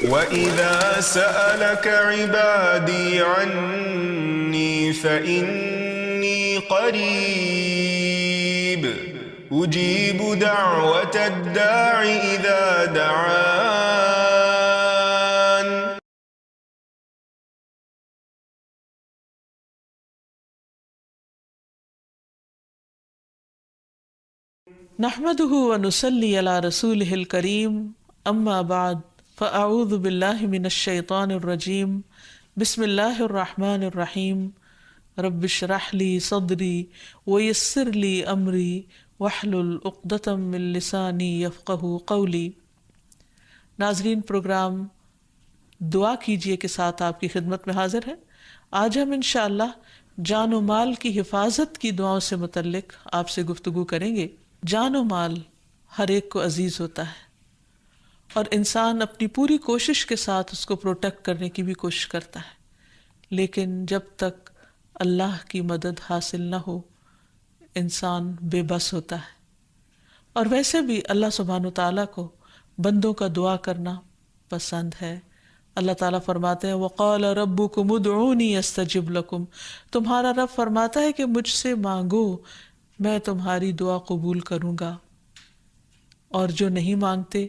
وَإِذَا سَأَلَكَ عِبَادِي عَنِّي فَإِنِّي قَرِيبٌ أُجِيبُ دَعْوَةَ الدَّاعِ إِذَا دَعَانِ. نحمده ونصلي على رسوله الكريم اما بعد فاعوذ باللہ من الشیطان الرجیم بسم اللہ الرحمن الرحیم رب اشرح لي صدری ویسر لي امری واحلل عقدۃ من لسانی یفقہوا قولی. ناظرین، پروگرام دعا کیجئے کے ساتھ آپ کی خدمت میں حاضر ہے. آج ہم انشاءاللہ جان و مال کی حفاظت کی دعاؤں سے متعلق آپ سے گفتگو کریں گے. جان و مال ہر ایک کو عزیز ہوتا ہے اور انسان اپنی پوری کوشش کے ساتھ اس کو پروٹیکٹ کرنے کی بھی کوشش کرتا ہے، لیکن جب تک اللہ کی مدد حاصل نہ ہو انسان بے بس ہوتا ہے. اور ویسے بھی اللہ سبحانہ وتعالیٰ کو بندوں کا دعا کرنا پسند ہے. اللہ تعالیٰ فرماتے ہیں وَقَالَ رَبُّكُمُ ادْعُونِي أَسْتَجِبْ لَكُمْ، تمہارا رب فرماتا ہے کہ مجھ سے مانگو میں تمہاری دعا قبول کروں گا. اور جو نہیں مانگتے،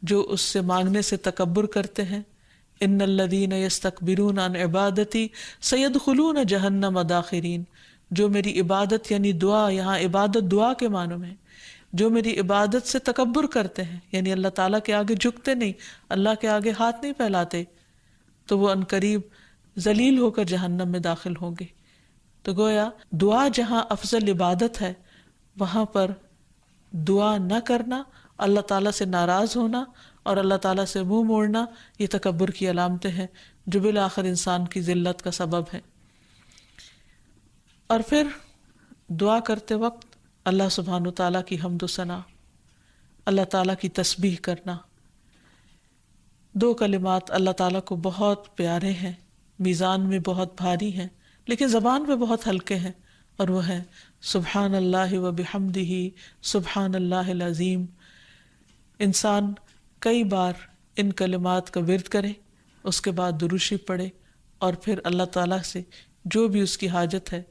جو اس سے مانگنے سے تکبر کرتے ہیں، ان الذین یستکبرون عن عبادتی سیدخلون جہنم داخرین، جو میری عبادت یعنی دعا، یہاں عبادت دعا کے معنوں میں، جو میری عبادت سے تکبر کرتے ہیں یعنی اللہ تعالیٰ کے آگے جھکتے نہیں، اللہ کے آگے ہاتھ نہیں پھیلاتے، تو وہ عنقریب ذلیل ہو کر جہنم میں داخل ہوں گے. تو گویا دعا جہاں افضل عبادت ہے وہاں پر دعا نہ کرنا، اللہ تعالیٰ سے ناراض ہونا اور اللہ تعالیٰ سے منہ موڑنا، یہ تکبر کی علامتیں ہیں جو بالآخر انسان کی ذلت کا سبب ہے. اور پھر دعا کرتے وقت اللہ سبحانہ تعالیٰ کی حمد و ثنا، اللہ تعالیٰ کی تسبیح کرنا. دو کلمات اللہ تعالیٰ کو بہت پیارے ہیں، میزان میں بہت بھاری ہیں لیکن زبان پہ بہت ہلکے ہیں، اور وہ ہیں سبحان اللہ و بحمدہ سبحان اللہ العظیم. انسان کئی بار ان کلمات کا ورد کرے، اس کے بعد درود پڑھے اور پھر اللہ تعالیٰ سے جو بھی اس کی حاجت ہے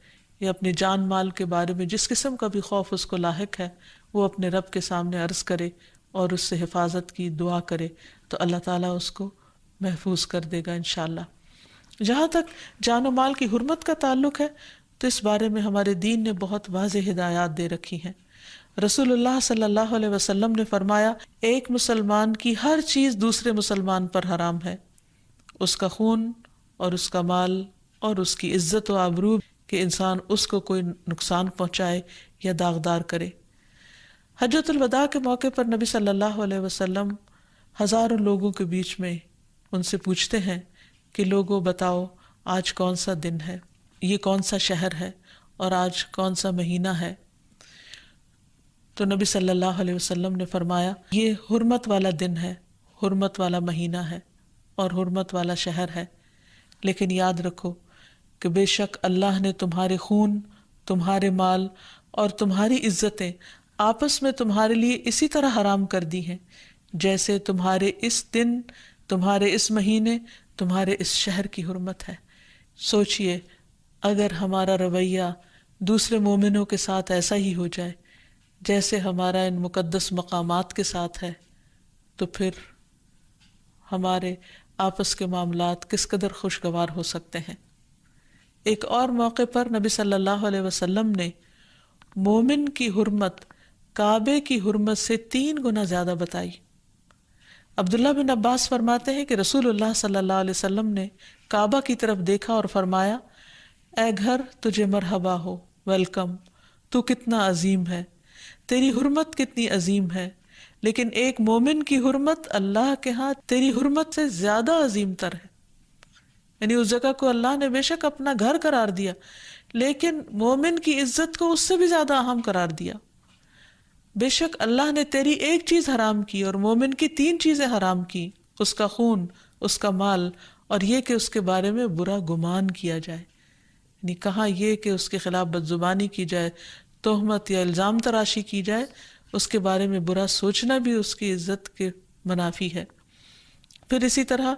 یا اپنے جان مال کے بارے میں جس قسم کا بھی خوف اس کو لاحق ہے وہ اپنے رب کے سامنے عرض کرے اور اس سے حفاظت کی دعا کرے تو اللہ تعالیٰ اس کو محفوظ کر دے گا انشاءاللہ. جہاں تک جان و مال کی حرمت کا تعلق ہے تو اس بارے میں ہمارے دین نے بہت واضح ہدایات دے رکھی ہیں. رسول اللہ صلی اللہ علیہ وسلم نے فرمایا ایک مسلمان کی ہر چیز دوسرے مسلمان پر حرام ہے، اس کا خون اور اس کا مال اور اس کی عزت و آبرو کہ انسان اس کو کوئی نقصان پہنچائے یا داغدار کرے. حجۃ الوداع کے موقع پر نبی صلی اللہ علیہ وسلم ہزاروں لوگوں کے بیچ میں ان سے پوچھتے ہیں کہ لوگوں بتاؤ آج کون سا دن ہے، یہ کون سا شہر ہے اور آج کون سا مہینہ ہے. تو نبی صلی اللہ علیہ وسلم نے فرمایا یہ حرمت والا دن ہے، حرمت والا مہینہ ہے اور حرمت والا شہر ہے، لیکن یاد رکھو کہ بے شک اللہ نے تمہارے خون، تمہارے مال اور تمہاری عزتیں آپس میں تمہارے لیے اسی طرح حرام کر دی ہیں جیسے تمہارے اس دن، تمہارے اس مہینے، تمہارے اس شہر کی حرمت ہے. سوچئے اگر ہمارا رویہ دوسرے مومنوں کے ساتھ ایسا ہی ہو جائے جیسے ہمارا ان مقدس مقامات کے ساتھ ہے تو پھر ہمارے آپس کے معاملات کس قدر خوشگوار ہو سکتے ہیں. ایک اور موقع پر نبی صلی اللہ علیہ وسلم نے مومن کی حرمت کعبے کی حرمت سے 3 گنا زیادہ بتائی. عبداللہ بن عباس فرماتے ہیں کہ رسول اللہ صلی اللہ علیہ وسلم نے کعبہ کی طرف دیکھا اور فرمایا اے گھر تجھے مرحبا ہو، ویلکم، تو کتنا عظیم ہے، تیری حرمت کتنی عظیم ہے، لیکن ایک مومن کی حرمت اللہ کے ہاں تیری حرمت سے زیادہ عظیم تر ہے. یعنی اس جگہ کو اللہ نے بے شک اپنا گھر قرار دیا لیکن مومن کی عزت کو اس سے بھی زیادہ اہم قرار دیا. بے شک اللہ نے تیری ایک چیز حرام کی اور مومن کی 3 چیزیں حرام کی، اس کا خون، اس کا مال اور یہ کہ اس کے بارے میں برا گمان کیا جائے. یعنی کہاں یہ کہ اس کے خلاف بدزبانی کی جائے، تہمت یا الزام تراشی کی جائے، اس کے بارے میں برا سوچنا بھی اس کی عزت کے منافی ہے۔ پھر اسی طرح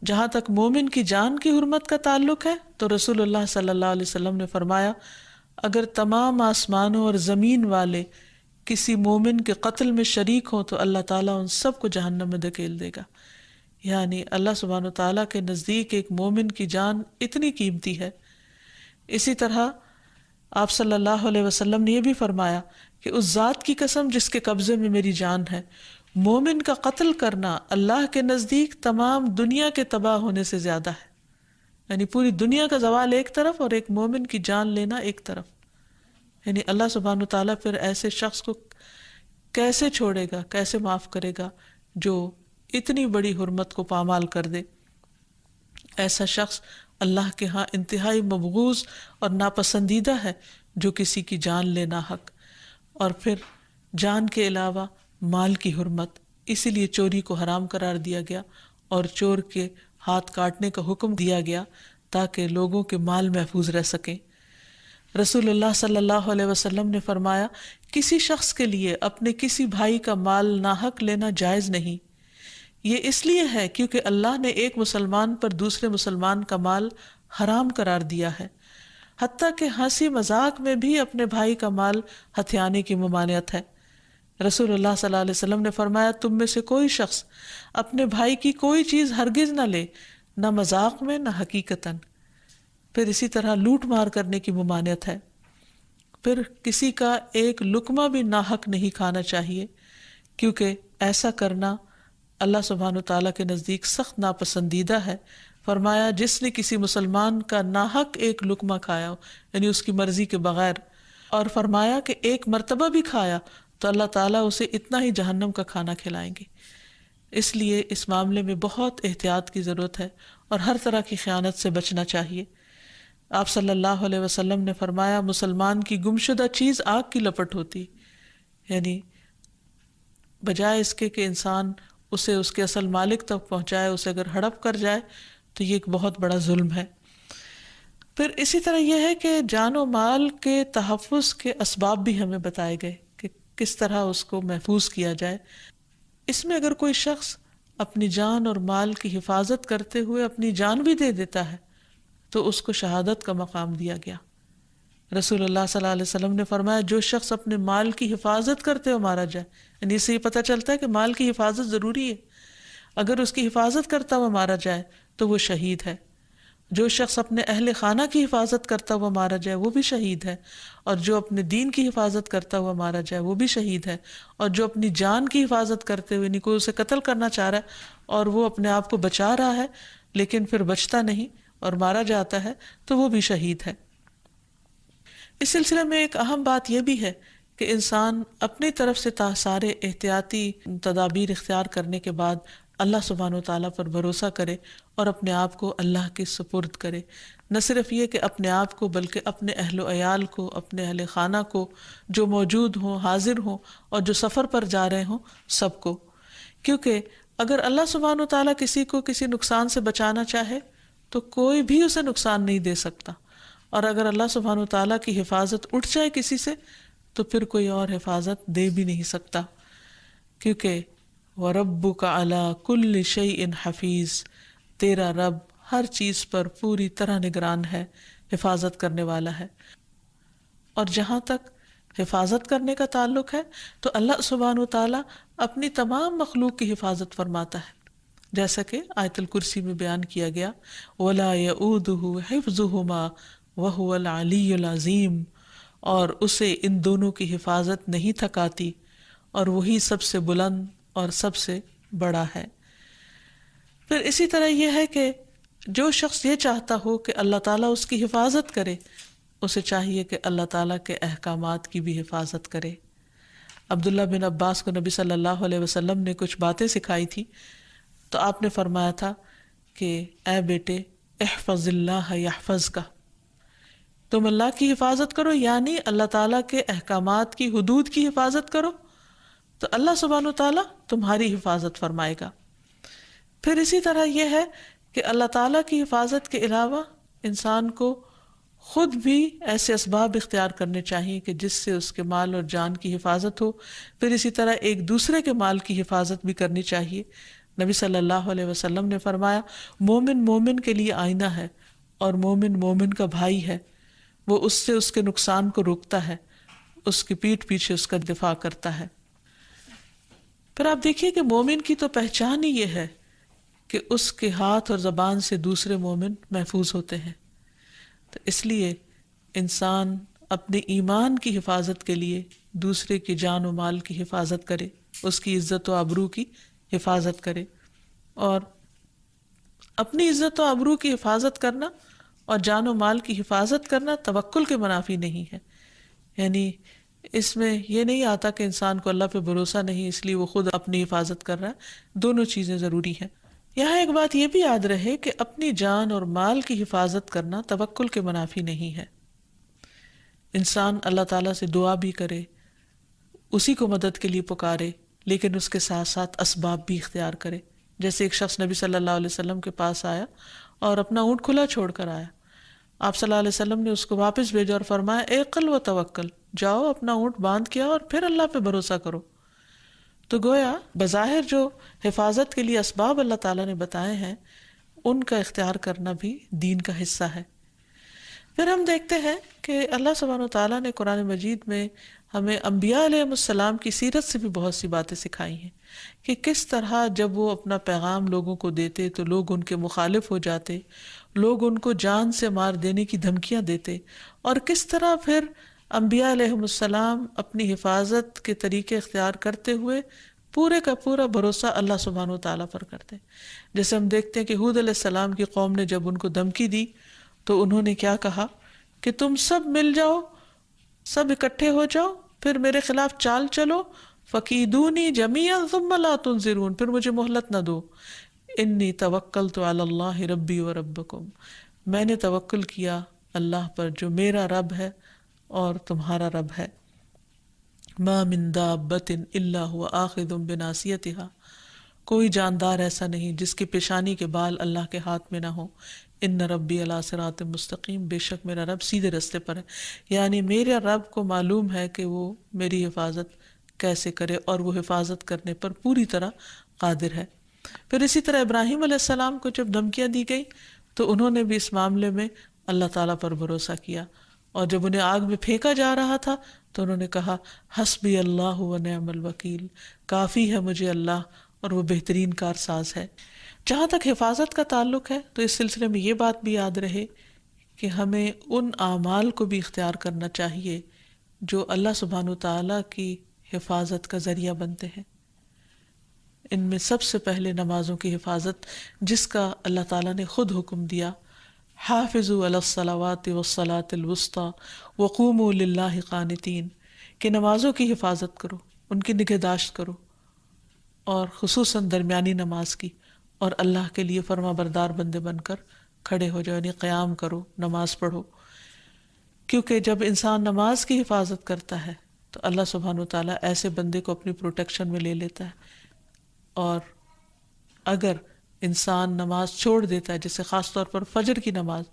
جہاں تک مومن کی جان کی حرمت کا تعلق ہے تو رسول اللہ صلی اللہ علیہ وسلم نے فرمایا اگر تمام آسمانوں اور زمین والے کسی مومن کے قتل میں شریک ہوں تو اللہ تعالیٰ ان سب کو جہنم میں دھکیل دے گا۔ یعنی اللہ سبحانہ وتعالیٰ کے نزدیک ایک مومن کی جان اتنی قیمتی ہے۔ اسی طرح آپ صلی اللہ علیہ وسلم نے یہ بھی فرمایا کہ اس ذات کی قسم جس کے قبضے میں میری جان ہے، مومن کا قتل کرنا اللہ کے نزدیک تمام دنیا کے تباہ ہونے سے زیادہ ہے۔ یعنی پوری دنیا کا زوال ایک طرف اور ایک مومن کی جان لینا ایک طرف۔ یعنی اللہ سبحانہ وتعالیٰ پھر ایسے شخص کو کیسے چھوڑے گا، کیسے معاف کرے گا جو اتنی بڑی حرمت کو پامال کر دے۔ ایسا شخص اللہ کے ہاں انتہائی مبغوض اور ناپسندیدہ ہے جو کسی کی جان لے ناحق۔ اور پھر جان کے علاوہ مال کی حرمت، اسی لیے چوری کو حرام قرار دیا گیا اور چور کے ہاتھ کاٹنے کا حکم دیا گیا تاکہ لوگوں کے مال محفوظ رہ سکیں۔ رسول اللہ صلی اللہ علیہ وسلم نے فرمایا کسی شخص کے لیے اپنے کسی بھائی کا مال ناحق لینا جائز نہیں۔ یہ اس لیے ہے کیونکہ اللہ نے ایک مسلمان پر دوسرے مسلمان کا مال حرام قرار دیا ہے، حتیٰ کہ ہنسی مذاق میں بھی اپنے بھائی کا مال ہتھیانے کی ممانعت ہے۔ رسول اللہ صلی اللہ علیہ وسلم نے فرمایا تم میں سے کوئی شخص اپنے بھائی کی کوئی چیز ہرگز نہ لے، نہ مذاق میں نہ حقیقتاً۔ پھر اسی طرح لوٹ مار کرنے کی ممانعت ہے۔ پھر کسی کا ایک لقمہ بھی ناحق نہیں کھانا چاہیے، کیونکہ ایسا کرنا اللہ سبحانہ وتعالیٰ کے نزدیک سخت ناپسندیدہ ہے۔ فرمایا جس نے کسی مسلمان کا ناحق ایک لقمہ کھایا، یعنی اس کی مرضی کے بغیر، اور فرمایا کہ ایک مرتبہ بھی کھایا تو اللہ تعالیٰ اسے اتنا ہی جہنم کا کھانا کھلائیں گے۔ اس لیے اس معاملے میں بہت احتیاط کی ضرورت ہے اور ہر طرح کی خیانت سے بچنا چاہیے۔ آپ صلی اللہ علیہ وسلم نے فرمایا مسلمان کی گمشدہ چیز آگ کی لپٹ ہوتی، یعنی بجائے اس کے کہ انسان اسے اس کے اصل مالک تک پہنچائے، اسے اگر ہڑپ کر جائے تو یہ ایک بہت بڑا ظلم ہے۔ پھر اسی طرح یہ ہے کہ جان و مال کے تحفظ کے اسباب بھی ہمیں بتائے گئے کہ کس طرح اس کو محفوظ کیا جائے۔ اس میں اگر کوئی شخص اپنی جان اور مال کی حفاظت کرتے ہوئے اپنی جان بھی دے دیتا ہے تو اس کو شہادت کا مقام دیا گیا۔ رسول اللہ صلی اللہ علیہ وسلم نے فرمایا جو شخص اپنے مال کی حفاظت کرتے ہوئے مارا جائے، یعنی اس سے یہ پتہ چلتا ہے کہ مال کی حفاظت ضروری ہے، اگر اس کی حفاظت کرتا ہوا مارا جائے تو وہ شہید ہے۔ جو شخص اپنے اہل خانہ کی حفاظت کرتا ہوا مارا جائے وہ بھی شہید ہے، اور جو اپنے دین کی حفاظت کرتا ہوا مارا جائے وہ بھی شہید ہے، اور جو اپنی جان کی حفاظت کرتے ہوئے یعنی کوئی اسے قتل کرنا چاہ رہا ہے اور وہ اپنے آپ کو بچا رہا ہے لیکن پھر بچتا نہیں اور مارا جاتا ہے تو وہ بھی شہید ہے۔ اس سلسلے میں ایک اہم بات یہ بھی ہے کہ انسان اپنی طرف سے سارے احتیاطی تدابیر اختیار کرنے کے بعد اللہ سبحانہ وتعالیٰ پر بھروسہ کرے اور اپنے آپ کو اللہ کے سپرد کرے۔ نہ صرف یہ کہ اپنے آپ کو بلکہ اپنے اہل و عیال کو، اپنے اہل خانہ کو جو موجود ہوں، حاضر ہوں اور جو سفر پر جا رہے ہوں، سب کو۔ کیونکہ اگر اللہ سبحانہ وتعالیٰ کسی کو کسی نقصان سے بچانا چاہے تو کوئی بھی اسے نقصان نہیں دے سکتا، اور اگر اللہ سبحانہ وتعالیٰ کی حفاظت اٹھ جائے کسی سے تو پھر کوئی اور حفاظت دے بھی نہیں سکتا، کیونکہ وَرَبُّكَ عَلَىٰ كُلِّ شَيْءٍ حَفِيظٌ، تیرا رب ہر چیز پر پوری طرح نگران ہے، حفاظت کرنے والا ہے۔ اور جہاں تک حفاظت کرنے کا تعلق ہے تو اللہ سبحانہ وتعالیٰ اپنی تمام مخلوق کی حفاظت فرماتا ہے، جیسا کہ آیت الکرسی میں بیان کیا گیا وَلَا يَئُودُهُ حِفْظُهُمَا وَهُوَ الْعَلِيُّ الْعَظِيمُ، اور اسے ان دونوں کی حفاظت نہیں تھکاتی اور وہی سب سے بلند اور سب سے بڑا ہے۔ پھر اسی طرح یہ ہے کہ جو شخص یہ چاہتا ہو کہ اللہ تعالیٰ اس کی حفاظت کرے، اسے چاہیے کہ اللہ تعالیٰ کے احکامات کی بھی حفاظت کرے۔ عبداللہ بن عباس کو نبی صلی اللہ علیہ وسلم نے کچھ باتیں سکھائی تھی تو آپ نے فرمایا تھا کہ اے بیٹے احفظ اللہ یحفظک، تم اللہ کی حفاظت کرو، یعنی اللہ تعالیٰ کے احکامات کی، حدود کی حفاظت کرو تو اللہ سبحانہ وتعالیٰ تمہاری حفاظت فرمائے گا۔ پھر اسی طرح یہ ہے کہ اللہ تعالیٰ کی حفاظت کے علاوہ انسان کو خود بھی ایسے اسباب اختیار کرنے چاہیے کہ جس سے اس کے مال اور جان کی حفاظت ہو. پھر اسی طرح ایک دوسرے کے مال کی حفاظت بھی کرنی چاہیے. نبی صلی اللہ علیہ وسلم نے فرمایا مومن مومن کے لیے آئینہ ہے اور مومن مومن کا بھائی ہے. وہ اس سے اس کے نقصان کو روکتا ہے، اس کی پیٹھ پیچھے اس کا دفاع کرتا ہے. پھر آپ دیکھیے کہ مومن کی تو پہچان ہی یہ ہے کہ اس کے ہاتھ اور زبان سے دوسرے مومن محفوظ ہوتے ہیں. تو اس لیے انسان اپنے ایمان کی حفاظت کے لیے دوسرے کی جان و مال کی حفاظت کرے، اس کی عزت و آبرو کی حفاظت کرے. اور اپنی عزت و آبرو کی حفاظت کرنا اور جان و مال کی حفاظت کرنا توکل کے منافی نہیں ہے. یعنی اس میں یہ نہیں آتا کہ انسان کو اللہ پہ بھروسہ نہیں اس لیے وہ خود اپنی حفاظت کر رہا ہے. دونوں چیزیں ضروری ہیں. یہاں ایک بات یہ بھی یاد رہے کہ اپنی جان اور مال کی حفاظت کرنا توکل کے منافی نہیں ہے. انسان اللہ تعالیٰ سے دعا بھی کرے، اسی کو مدد کے لیے پکارے، لیکن اس کے ساتھ ساتھ اسباب بھی اختیار کرے. جیسے ایک شخص نبی صلی اللہ علیہ وسلم کے پاس آیا اور اپنا اونٹ کھلا چھوڑ کر آیا. آپ صلی اللہ علیہ وسلم نے اس کو واپس بھیجا اور فرمایا اعقل و توکل، جاؤ اپنا اونٹ باندھ کیا اور پھر اللہ پہ بھروسہ کرو. تو گویا بظاہر جو حفاظت کے لیے اسباب اللہ تعالیٰ نے بتائے ہیں ان کا اختیار کرنا بھی دین کا حصہ ہے. پھر ہم دیکھتے ہیں کہ اللہ سبحانہ و تعالیٰ نے قرآن مجید میں ہمیں انبیاء علیہ السلام کی سیرت سے بھی بہت سی باتیں سکھائی ہیں کہ کس طرح جب وہ اپنا پیغام لوگوں کو دیتے تو لوگ ان کے مخالف ہو جاتے، لوگ ان کو جان سے مار دینے کی دھمکیاں دیتے، اور کس طرح پھر انبیاء علیہ السلام اپنی حفاظت کے طریقے اختیار کرتے ہوئے پورے کا پورا بھروسہ اللہ سبحانہ و تعالیٰ پر کرتے. جیسے ہم دیکھتے ہیں کہ ہود علیہ السلام کی قوم نے جب ان کو دھمکی دی تو انہوں نے کیا کہا کہ تم سب مل جاؤ، سب اکٹھے ہو جاؤ، پھر میرے خلاف چال چلو، فکیدونی جمیعا ثم لا تنظرون، پھر مجھے مہلت نہ دو. انی توکلت علی اللہ ربی و ربکم، میں نے توکل کیا اللہ پر جو میرا رب ہے اور تمہارا رب ہے. ما من دابۃ الا هو آخذ بناصیتها، کوئی جاندار ایسا نہیں جس کی پیشانی کے بال اللہ کے ہاتھ میں نہ ہو. ان ربی علی صراط مستقیم، بے شک میرا رب سیدھے رستے پر ہے. یعنی میرے رب کو معلوم ہے کہ وہ میری حفاظت کیسے کرے اور وہ حفاظت کرنے پر پوری طرح قادر ہے. پھر اسی طرح ابراہیم علیہ السلام کو جب دھمکیاں دی گئی تو انہوں نے بھی اس معاملے میں اللہ تعالیٰ پر بھروسہ کیا، اور جب انہیں آگ میں پھینکا جا رہا تھا تو انہوں نے کہا حسبی اللہ و نعم الوکیل، کافی ہے مجھے اللہ اور وہ بہترین کارساز ہے. جہاں تک حفاظت کا تعلق ہے تو اس سلسلے میں یہ بات بھی یاد رہے کہ ہمیں ان اعمال کو بھی اختیار کرنا چاہیے جو اللہ سبحانہ تعالیٰ کی حفاظت کا ذریعہ بنتے ہیں. ان میں سب سے پہلے نمازوں کی حفاظت، جس کا اللہ تعالیٰ نے خود حکم دیا، حافظوا علی الصلوات والصلاۃ الوسطی وقوموا للہ قانتین، کہ نمازوں کی حفاظت کرو، ان کی نگہداشت کرو، اور خصوصاً درمیانی نماز کی، اور اللہ کے لیے فرما بردار بندے بن کر کھڑے ہو جاؤ، یعنی قیام کرو، نماز پڑھو. کیونکہ جب انسان نماز کی حفاظت کرتا ہے تو اللہ سبحانہ وتعالیٰ ایسے بندے کو اپنی پروٹیکشن میں لے لیتا ہے. اور اگر انسان نماز چھوڑ دیتا ہے، جیسے خاص طور پر فجر کی نماز،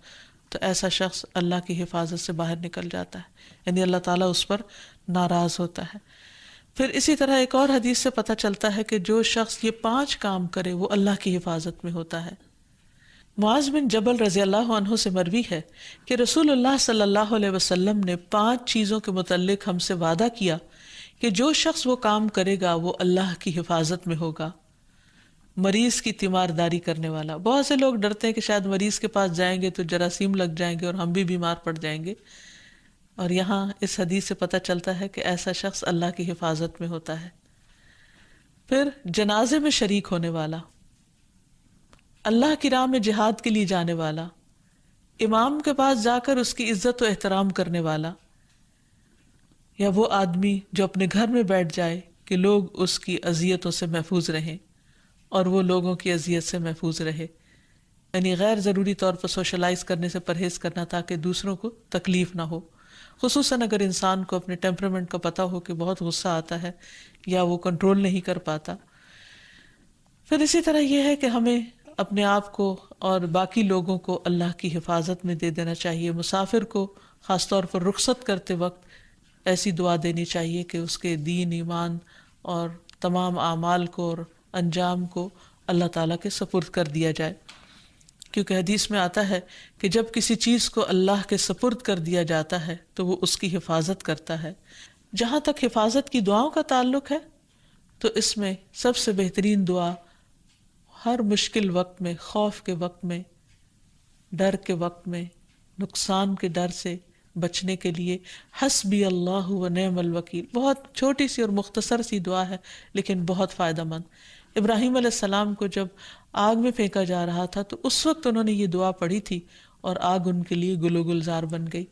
تو ایسا شخص اللہ کی حفاظت سے باہر نکل جاتا ہے، یعنی اللہ تعالیٰ اس پر ناراض ہوتا ہے. پھر اسی طرح ایک اور حدیث سے پتہ چلتا ہے کہ جو شخص یہ 5 کام کرے وہ اللہ کی حفاظت میں ہوتا ہے. معاذ بن جبل رضی اللہ عنہ سے مروی ہے کہ رسول اللہ صلی اللہ علیہ وسلم نے 5 چیزوں کے متعلق ہم سے وعدہ کیا کہ جو شخص وہ کام کرے گا وہ اللہ کی حفاظت میں ہوگا. مریض کی تیمارداری کرنے والا، بہت سے لوگ ڈرتے ہیں کہ شاید مریض کے پاس جائیں گے تو جراثیم لگ جائیں گے اور ہم بھی بیمار پڑ جائیں گے، اور یہاں اس حدیث سے پتہ چلتا ہے کہ ایسا شخص اللہ کی حفاظت میں ہوتا ہے. پھر جنازے میں شریک ہونے والا، اللہ کی راہ میں جہاد کے لیے جانے والا، امام کے پاس جا کر اس کی عزت و احترام کرنے والا، یا وہ آدمی جو اپنے گھر میں بیٹھ جائے کہ لوگ اس کی اذیتوں سے محفوظ رہیں اور وہ لوگوں کی اذیت سے محفوظ رہے، یعنی غیر ضروری طور پر سوشلائز کرنے سے پرہیز کرنا تاکہ دوسروں کو تکلیف نہ ہو، خصوصاً اگر انسان کو اپنے ٹیمپرامنٹ کا پتہ ہو کہ بہت غصہ آتا ہے یا وہ کنٹرول نہیں کر پاتا. پھر اسی طرح یہ ہے کہ ہمیں اپنے آپ کو اور باقی لوگوں کو اللہ کی حفاظت میں دے دینا چاہیے. مسافر کو خاص طور پر رخصت کرتے وقت ایسی دعا دینی چاہیے کہ اس کے دین، ایمان اور تمام اعمال کو اور انجام کو اللہ تعالیٰ کے سپرد کر دیا جائے. کیونکہ حدیث میں آتا ہے کہ جب کسی چیز کو اللہ کے سپرد کر دیا جاتا ہے تو وہ اس کی حفاظت کرتا ہے. جہاں تک حفاظت کی دعاؤں کا تعلق ہے تو اس میں سب سے بہترین دعا ہر مشکل وقت میں، خوف کے وقت میں، ڈر کے وقت میں، نقصان کے ڈر سے بچنے کے لیے حسبی اللہ و نعم الوکیل، بہت چھوٹی سی اور مختصر سی دعا ہے لیکن بہت فائدہ مند. ابراہیم علیہ السلام کو جب آگ میں پھینکا جا رہا تھا تو اس وقت انہوں نے یہ دعا پڑھی تھی اور آگ ان کے لیے گل و گلزار بن گئی.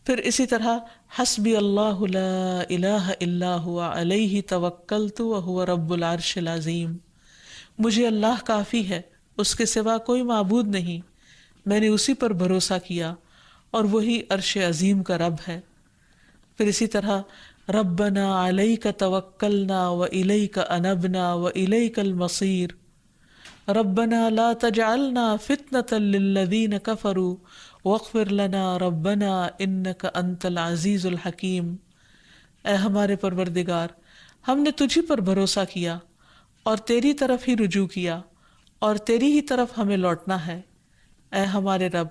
پھر اسی طرح حسبی اللہ لا الہ الا هو علیہ توکلت وہو رب العرش العظیم، مجھے اللہ کافی ہے، اس کے سوا کوئی معبود نہیں، میں نے اسی پر بھروسہ کیا اور وہی عرش عظیم کا رب ہے. پھر اسی طرح ربنا علیک توکلنا والیک انبنا والیک المصیر، ربنا لا تجعلنا فتنة للذین کفروا واغفر لنا ربنا انک انت العزیز الحکیم. اے ہمارے پروردگار، ہم نے تجھی پر بھروسہ کیا اور تیری طرف ہی رجوع کیا اور تیری ہی طرف ہمیں لوٹنا ہے. اے ہمارے رب،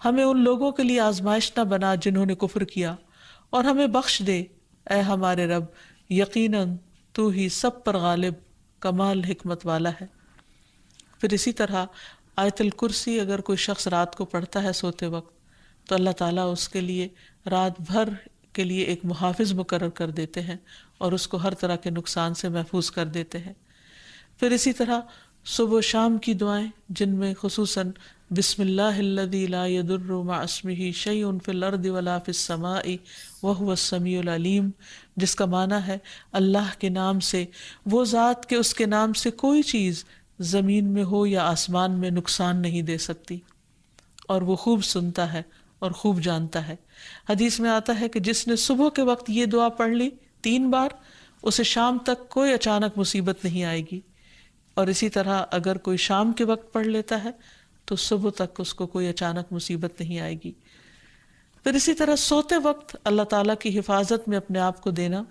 ہمیں ان لوگوں کے لیے آزمائش نہ بنا جنہوں نے کفر کیا، اور ہمیں بخش دے. اے ہمارے رب، یقیناً تو ہی سب پر غالب، کمال حکمت والا ہے. پھر اسی طرح آیت الکرسی اگر کوئی شخص رات کو پڑھتا ہے سوتے وقت تو اللہ تعالیٰ اس کے لیے رات بھر کے لیے ایک محافظ مقرر کر دیتے ہیں اور اس کو ہر طرح کے نقصان سے محفوظ کر دیتے ہیں. پھر اسی طرح صبح و شام کی دعائیں، جن میں خصوصاً بسم اللہ الذی لا یضر مع اسمہ شیء فی الارض ولا فی السماء وہو السمیع العلیم، جس کا معنی ہے اللہ کے نام سے، وہ ذات کہ اس کے نام سے کوئی چیز زمین میں ہو یا آسمان میں نقصان نہیں دے سکتی، اور وہ خوب سنتا ہے اور خوب جانتا ہے. حدیث میں آتا ہے کہ جس نے صبح کے وقت یہ دعا پڑھ لی 3 بار، اسے شام تک کوئی اچانک مصیبت نہیں آئے گی، اور اسی طرح اگر کوئی شام کے وقت پڑھ لیتا ہے تو صبح تک اس کو کوئی اچانک مصیبت نہیں آئے گی. پھر اسی طرح سوتے وقت اللہ تعالیٰ کی حفاظت میں اپنے آپ کو دینا،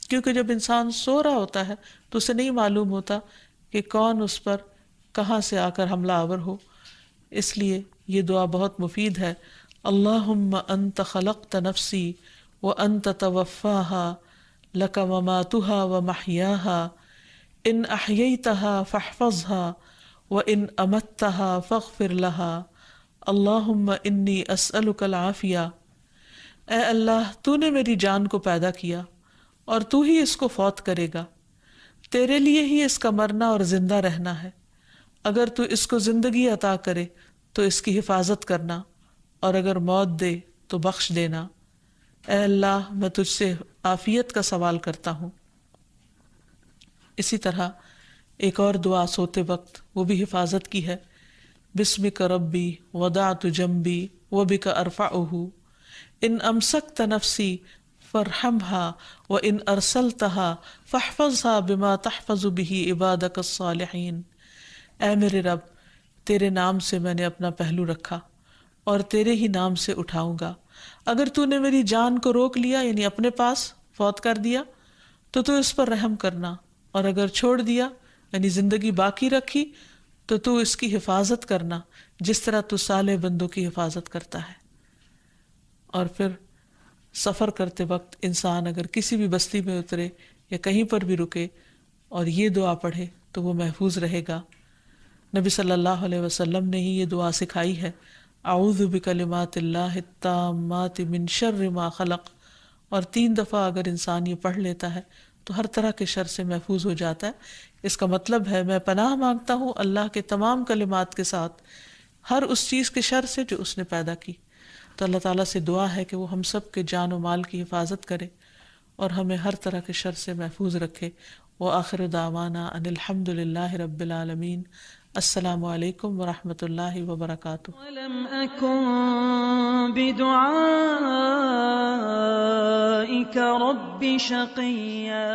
کیونکہ جب انسان سو رہا ہوتا ہے تو اسے نہیں معلوم ہوتا کہ کون اس پر کہاں سے آ کر حملہ آور ہو. اس لیے یہ دعا بہت مفید ہے. اللہم انت خلقت نفسی وانت توفاها لک مماتها ومحیاها ان احییتها فاحفظها وان امتها فاغفر لها اللہم انی اسألک العافیہ. اے اللہ، تو نے میری جان کو پیدا کیا اور تو ہی اس کو فوت کرے گا، تیرے لیے ہی اس کا مرنا اور زندہ رہنا ہے. اگر تو اس کو زندگی عطا کرے تو اس کی حفاظت کرنا، اور اگر موت دے تو بخش دینا. اے اللہ، میں تجھ سے عافیت کا سوال کرتا ہوں. اسی طرح ایک اور دعا سوتے وقت، وہ بھی حفاظت کی ہے. بسمک ربی وضعت جنبی وبک ارفعہ ان امسکت نفسی فارحمها وان ارسلتها فاحفظها بما تحفظ به عبادک الصالحین. اے میرے رب، تیرے نام سے میں نے اپنا پہلو رکھا اور تیرے ہی نام سے اٹھاؤں گا. اگر تو نے میری جان کو روک لیا، یعنی اپنے پاس فوت کر دیا، تو تو اس پر رحم کرنا، اور اگر چھوڑ دیا یعنی زندگی باقی رکھی تو تو اس کی حفاظت کرنا جس طرح تو صالح بندوں کی حفاظت کرتا ہے. اور پھر سفر کرتے وقت انسان اگر کسی بھی بستی میں اترے یا کہیں پر بھی رکے اور یہ دعا پڑھے تو وہ محفوظ رہے گا. نبی صلی اللہ علیہ وسلم نے ہی یہ دعا سکھائی ہے، اعوذ بکلمات اللہ التامات من شر ما خلق، اور 3 دفعہ اگر انسان یہ پڑھ لیتا ہے تو ہر طرح کے شر سے محفوظ ہو جاتا ہے. اس کا مطلب ہے میں پناہ مانگتا ہوں اللہ کے تمام کلمات کے ساتھ ہر اس چیز کے شر سے جو اس نے پیدا کی. تو اللہ تعالیٰ سے دعا ہے کہ وہ ہم سب کے جان و مال کی حفاظت کرے اور ہمیں ہر طرح کے شر سے محفوظ رکھے. وآخر دعوانا ان الحمد للہ رب العالمین. السلام علیکم ورحمۃ اللہ وبرکاتہ. ولم أكن بدعائك رب شقيا.